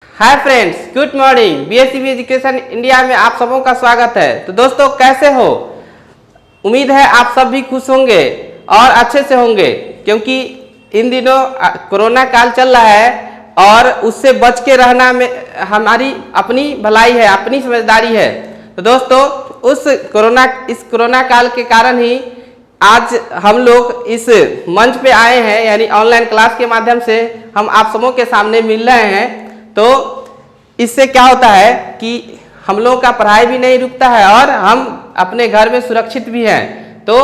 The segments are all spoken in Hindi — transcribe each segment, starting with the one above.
Hi friends, good morning. BSc education India में आप सबों का स्वागत है। तो दोस्तों, कैसे हो? उम्मीद है आप सब भी खुश होंगे और अच्छे से होंगे, क्योंकि इन दिनों कोरोना काल चल रहा है और उससे बच के रहना में हमारी अपनी भलाई है, अपनी समझदारी है। तो दोस्तों, इस कोरोना काल के कारण ही आज हम लोग इस मंच पे आए हैं, यानी ऑनलाइन क्लास के माध्यम से हम आप सबों के सामने मिल रहे हैं। तो इससे क्या होता है कि हम लोगों का पढ़ाई भी नहीं रुकता है और हम अपने घर में सुरक्षित भी हैं। तो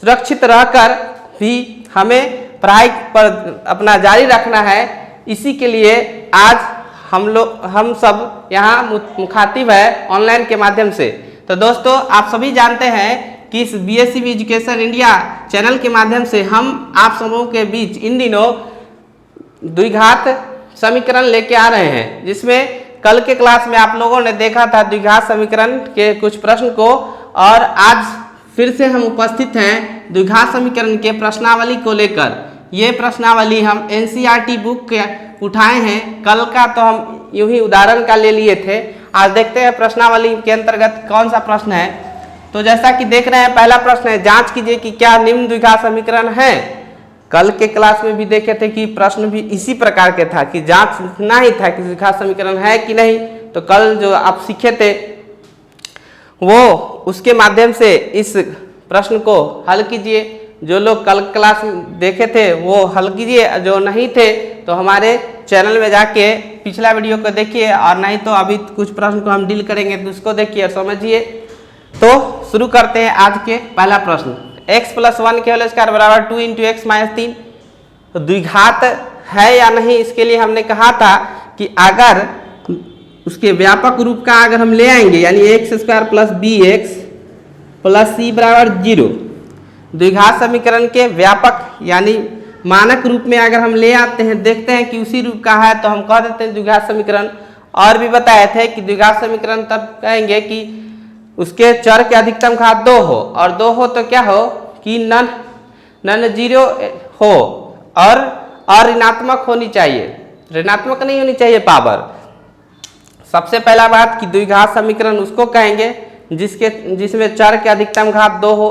सुरक्षित रहकर भी हमें पढ़ाई पर अपना जारी रखना है। इसी के लिए आज हम सब यहाँ मुखातिब है ऑनलाइन के माध्यम से। तो दोस्तों, आप सभी जानते हैं कि इस बीएससी एजुकेशन इंडिया चैनल के माध्यम से हम आप सबों के बीच इन दिनों द्विघात समीकरण लेके आ रहे हैं, जिसमें कल के क्लास में आप लोगों ने देखा था द्विघात समीकरण के कुछ प्रश्न को, और आज फिर से हम उपस्थित हैं द्विघात समीकरण के प्रश्नावली को लेकर। ये प्रश्नावली हम एनसीईआरटी बुक के उठाए हैं। कल का तो हम यूं ही उदाहरण का ले लिए थे। आज देखते हैं प्रश्नावली के अंतर्गत कौन सा प्रश्न है। तो जैसा कि देख रहे हैं, पहला प्रश्न है, जांच कीजिए कि क्या निम्न द्विघात समीकरण है। कल के क्लास में भी देखे थे कि प्रश्न भी इसी प्रकार के था कि जांचना ही था कि द्विघात समीकरण है कि नहीं। तो कल जो आप सीखे थे वो उसके माध्यम से इस प्रश्न को हल कीजिए। जो लोग कल क्लास देखे थे वो हल कीजिए, जो नहीं थे तो हमारे चैनल में जाके पिछला वीडियो को देखिए, और नहीं तो अभी कुछ प्रश्न को हम डील करेंगे तो उसको देखिए और समझिए। तो शुरू करते हैं आज के पहला प्रश्न। x + 1 के होल स्क्वायर बराबर 2 × x - 3 तो द्विघात है या नहीं, इसके लिए हमने कहा था कि अगर उसके व्यापक रूप का अगर हम ले आएंगे, यानी x² + bx + c बराबर 0, द्विघात समीकरण के व्यापक यानी मानक रूप में अगर हम ले आते हैं, देखते हैं कि उसी रूप का है तो हम कह देते हैं द्विघात समीकरण। और भी बताए थे कि द्विघात समीकरण तब कहेंगे कि उसके चर के अधिकतम घात 2 हो, और 2 हो तो क्या हो कि नन जीरो हो और ऋणात्मक होनी चाहिए, ऋणात्मक नहीं होनी चाहिए पावर। सबसे पहला बात कि द्विघात समीकरण उसको कहेंगे जिसमें चर के अधिकतम घात 2 हो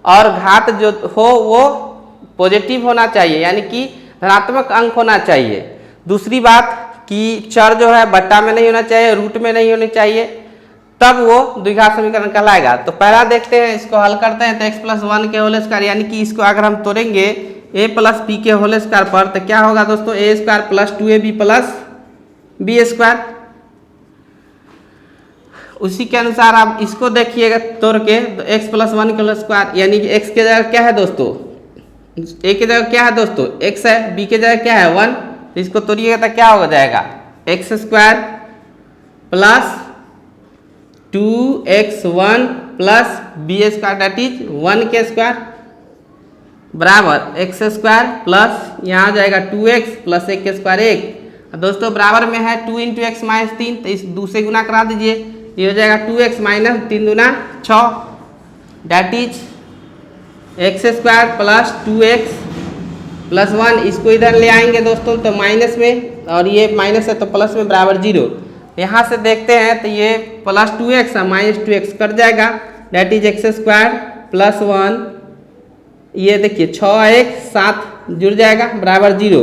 और घात जो हो वो पॉजिटिव होना चाहिए, यानी कि धनात्मक अंक होना चाहिए। दूसरी बात कि चर जो है बट्टा में नहीं होना चाहिए, रूट में नहीं होनी चाहिए, तब वो द्विघात समीकरण कहलाएगा। तो पहला देखते हैं, इसको हल करते हैं। तो x + 1 के होल स्क्वायर, यानी कि इसको अगर हम तोड़ेंगे a + b के होल स्क्वायर पर, तो क्या होगा दोस्तों, a² + 2ab + b²। उसी के अनुसार आप इसको देखिएगा तोड़ के, तो x + 1 के होल स्क्वायर, यानी कि x के जगह क्या है दोस्तों, a की जगह क्या है दोस्तों, x है, b की जगह क्या है 1, तो इसको तोड़िएगा तो क्या हो जाएगा, x² + 2x1 + b² that is 1 के स्क्वायर बराबर x² प्लस यहाँ जाएगा 2x + 1 के स्क्वायर 1। दोस्तों बराबर में है 2 × x - 3, तो इस 2 से गुना करा दीजिए, ये हो जाएगा 2x - 3 दूना 6 दैट इज x² + 2x + 1। इसको इधर ले आएंगे दोस्तों तो माइनस में, और ये माइनस है तो प्लस में बराबर 0। यहाँ से देखते हैं तो ये +2x और -2x कट जाएगा दैट इज x² + 1, ये देखिए 6 1 7 जुड़ जाएगा बराबर 0।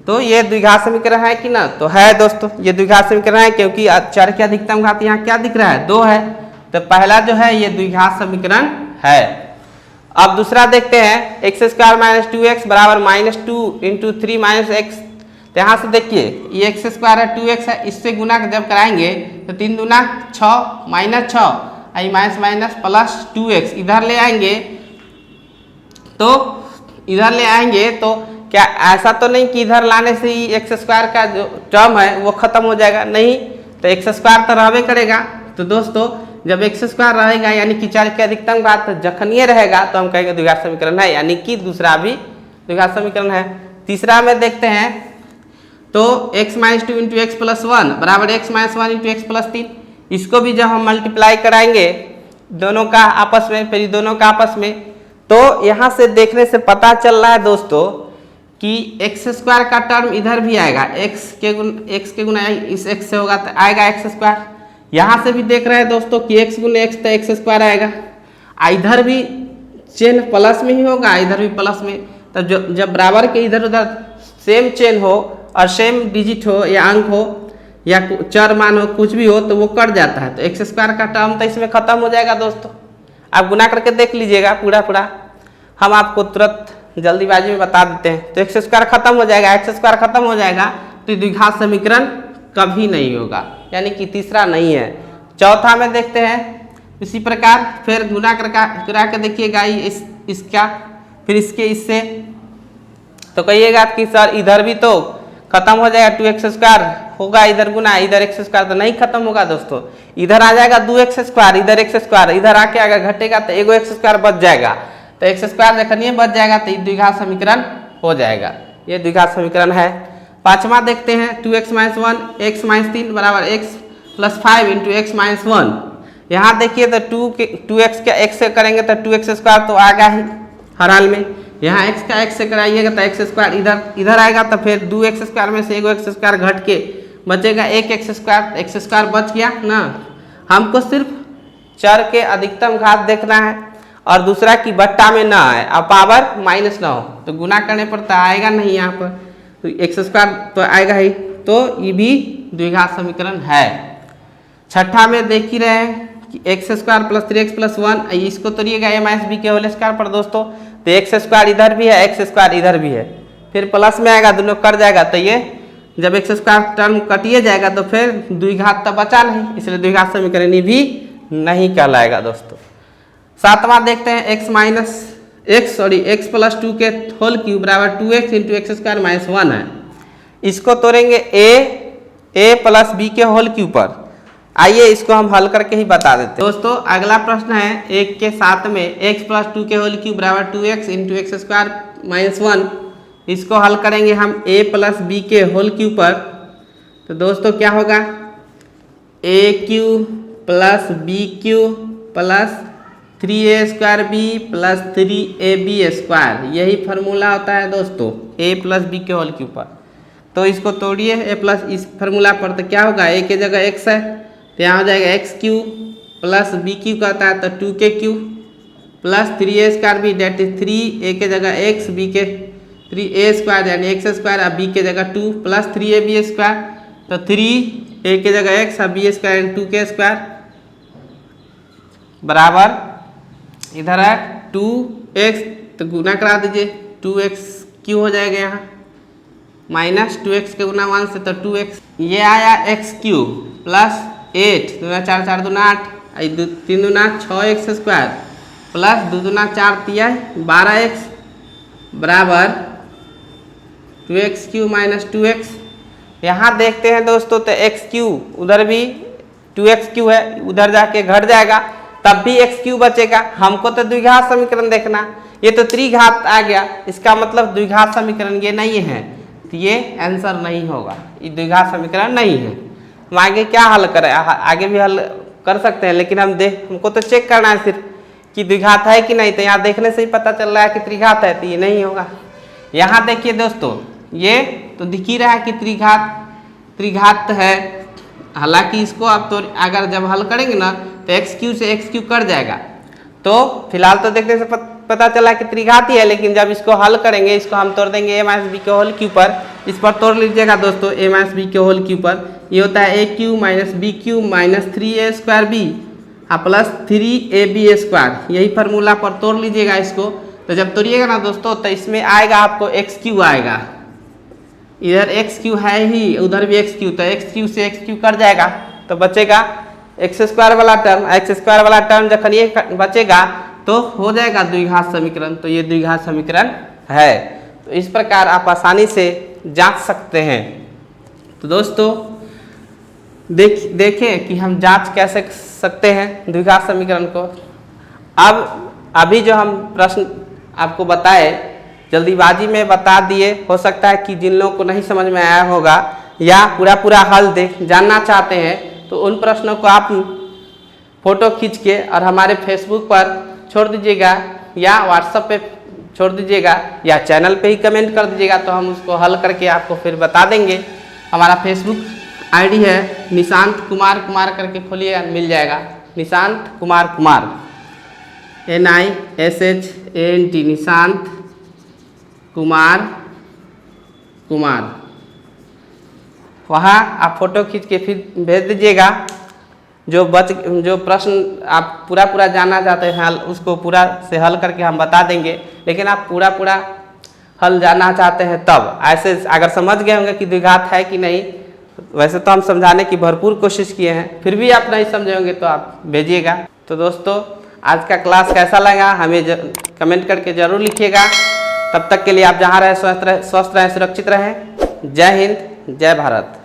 तो ये द्विघात समीकरण है कि ना, तो है दोस्तों, ये द्विघात समीकरण है, क्योंकि चर के अधिकतम घात यहाँ क्या दिख रहा है, 2 है। तो पहला जो है ये द्विघात समीकरण है। अब दूसरा देखते हैं, x² - 2x बराबर -2 × 3 - x। तो यहाँ से देखिए ये x² है, 2x है, इससे गुना जब कराएंगे तो 3 दूना 6 -6 आई माइनस प्लस 2x इधर ले आएंगे। तो इधर ले आएंगे तो क्या ऐसा तो नहीं कि इधर लाने से ही x² का जो टर्म है वो खत्म हो जाएगा, नहीं, तो x² तो रहबे करेगा। तो दोस्तों जब x² रहेगा यानी कि चर के अधिकतम घात जखनीय रहेगा तो हम कहेंगे द्विघात समीकरण है, यानी कि दूसरा भी द्विघात समीकरण है। तीसरा में देखते हैं, तो x - 2 × x + 1 बराबर x - 1 × x + 3। इसको भी जब हम मल्टीप्लाई कराएंगे दोनों का आपस में, फिर दोनों का आपस में, तो यहाँ से देखने से पता चल रहा है दोस्तों कि एक्स स्क्वायर का टर्म इधर भी आएगा, एक्स के गुना इस एक्स से होगा तो आएगा एक्स स्क्वायर। यहाँ से भी देख रहे हैं दोस्तों कि एक्स गुना एक्स तो एक्स स्क्वायर आएगा। इधर भी चेन प्लस में ही होगा, इधर भी प्लस में। तो जब बराबर के इधर उधर सेम चेन हो और सेम डिजिट हो या अंक हो या चर मान हो, कुछ भी हो, तो वो कट जाता है। तो एक्स स्क्वायर का टर्म तो इसमें खत्म हो जाएगा दोस्तों। आप गुना करके देख लीजिएगा पूरा, हम आपको तुरंत जल्दीबाजी में बता देते हैं। तो एक्स स्क्वायर खत्म हो जाएगा, एक्स स्क्वायर खत्म हो जाएगा तो द्विघात समीकरण कभी नहीं होगा, यानी कि तीसरा नहीं है। चौथा में देखते हैं इसी प्रकार, फिर गुना करा के देखिएगा इसका, फिर इसके इससे, तो कहिएगा कि सर इधर भी तो खत्म हो जाएगा, 2x स्क्वायर होगा इधर गुना, इधर एक्स स्क्वायर तो नहीं खत्म होगा दोस्तों। इधर आ जाएगा 2x स्क्वायर, इधर एक्स स्क्वायर, इधर आके अगर घटेगा तो एगो एक्स स्क्वायर बच जाएगा। तो एक्स स्क्वायर देखनिए बच जाएगा तो द्विघात समीकरण हो जाएगा। ये द्विघात समीकरण है। पांचवा देखते हैं 2x - 1 x - 3 बराबर x + 5 × x - 1। यहाँ देखिए तो 2x का x से करेंगे तो 2x स्क्वायर तो आएगा ही हर हाल में। यहाँ x का x से कराइएगा तो x स्क्वायर इधर आएगा, तो फिर 2x स्क्वायर में से एगो x स्क्वायर घट के बचेगा एक x स्क्वायर, x स्क्वायर बच गया ना। हमको सिर्फ चर के अधिकतम घात देखना है और दूसरा की बट्टा में ना आए और पावर माइनस ना हो, तो गुना करने पर तो आएगा नहीं यहाँ पर, तो एक्स स्क्वायर तो आएगा ही। तो ये भी द्विघात समीकरण है। छठा में देख ही रहे हैं कि एक्स स्क्वायर + 3x + 1, इसको तोड़िएगा a - b के होल स्क्वायर पर दोस्तों, तो एक्स स्क्वायर इधर भी है, एक्स स्क्वायर इधर भी है, फिर प्लस में आएगा, दोनों कट जाएगा। तो ये जब एक्स स्क्वायर टर्म कटिए जाएगा तो फिर द्विघात तो बचा नहीं, इसलिए द्विघात समीकरण भी नहीं कहलाएगा दोस्तों। सातवां देखते हैं x + 2 के होल क्यूब बराबर 2x × x स्क्वायर - 1 है। इसको तोड़ेंगे a + b के होल क्यूब पर। आइए इसको हम हल करके ही बता देते हैं दोस्तों। अगला प्रश्न है 1 के साथ में x + 2 के होल क्यूब बराबर 2x × x स्क्वायर - 1। इसको हल करेंगे हम a + b के होल क्यूब पर। तो दोस्तों क्या होगा, a³ + b³ + 3a² b + 3ab², यही फार्मूला होता है दोस्तों a + b के होल क्यूब पर। तो इसको तोड़िए a+ इस फार्मूला पर, तो क्या होगा, a के जगह x है तो यहाँ हो जाएगा x³ + b³ का होता है तो 2k³ + 3a² b, date is 3, a के जगह x, b के 3a² यानी x² और b के जगह 2 + 3ab², तो 3 a के जगह x और b² यानी 2k² बराबर इधर है 2x, तो गुना करा दीजिए, 2x³ हो जाएगा यहाँ -2x के गुना 1 से, तो 2x। ये आया x³ + 8 2 × 4 = 4 2 × 8, 3 2 × 6x² + 2 2 × 4 = 12x बराबर 2x³ - 2x। यहाँ देखते हैं दोस्तों तो x³ उधर भी 2x³ है, उधर जाके घट जाएगा तब भी x³ बचेगा। हमको तो द्विघात समीकरण देखना, ये तो त्रिघात आ गया, इसका मतलब द्विघात समीकरण ये नहीं है, तो ये आंसर नहीं होगा, ये द्विघात समीकरण नहीं है। हम आगे क्या हल करें, आगे भी हल कर सकते हैं, लेकिन हमको तो चेक करना है सिर्फ कि द्विघात है कि नहीं। तो यहाँ देखने से ही पता चल रहा है कि त्रिघात है, तो ये नहीं होगा। यहाँ देखिए दोस्तों, ये तो दिख ही रहा है कि त्रिघात है, हालांकि इसको अब तो अगर जब हल करेंगे ना तो x³ से x³ कट जाएगा। तो फिलहाल तो देखने से पता चला कि त्रिघात ही है, लेकिन जब इसको हल करेंगे, इसको हम तोड़ देंगे a - b के होल क्यूब पर। इस पर तोड़ लीजिएगा दोस्तों, a - b के होल क्यूब पर, ये होता है a³ - b³ - 3a² b + 3ab², यही फार्मूला पर तोड़ लीजिएगा इसको। तो जब तोड़िएगा ना दोस्तों तो इसमें आएगा आपको x³ आएगा, इधर x³ है ही, उधर भी x³, तो x³ से x³ कट जाएगा तो बचेगा x² वाला टर्म। x² वाला टर्म जब ये बचेगा तो हो जाएगा द्विघात समीकरण, तो ये द्विघात समीकरण है। तो इस प्रकार आप आसानी से जांच सकते हैं। तो दोस्तों देखें कि हम जांच कैसे सकते हैं द्विघात समीकरण को। अभी जो हम प्रश्न आपको बताए जल्दीबाजी में बता दिए, हो सकता है कि जिन लोगों को नहीं समझ में आया होगा या पूरा हल जानना चाहते हैं तो उन प्रश्नों को आप फोटो खींच के और हमारे फेसबुक पर छोड़ दीजिएगा या व्हाट्सएप पे छोड़ दीजिएगा या चैनल पे ही कमेंट कर दीजिएगा, तो हम उसको हल करके आपको फिर बता देंगे। हमारा फेसबुक आईडी है निशांत कुमार कुमार करके खोलिएगा, मिल जाएगा। निशांत कुमार कुमार NISHANT निशांत कुमार कुमार। वहाँ आप फ़ोटो खींच के फिर भेज दीजिएगा। जो प्रश्न आप पूरा जानना चाहते हैं हल, उसको पूरा से हल करके हम बता देंगे। लेकिन आप पूरा हल जानना चाहते हैं तब, ऐसे अगर समझ गए होंगे कि द्विघात है कि नहीं, वैसे तो हम समझाने की भरपूर कोशिश किए हैं, फिर भी आप नहीं समझे होंगे तो आप भेजिएगा। तो दोस्तों आज का क्लास कैसा लगा हमें कमेंट करके ज़रूर लिखिएगा। तब तक के लिए आप जहाँ रहें स्वस्थ रहें, सुरक्षित रहें। जय हिंद, जय भारत।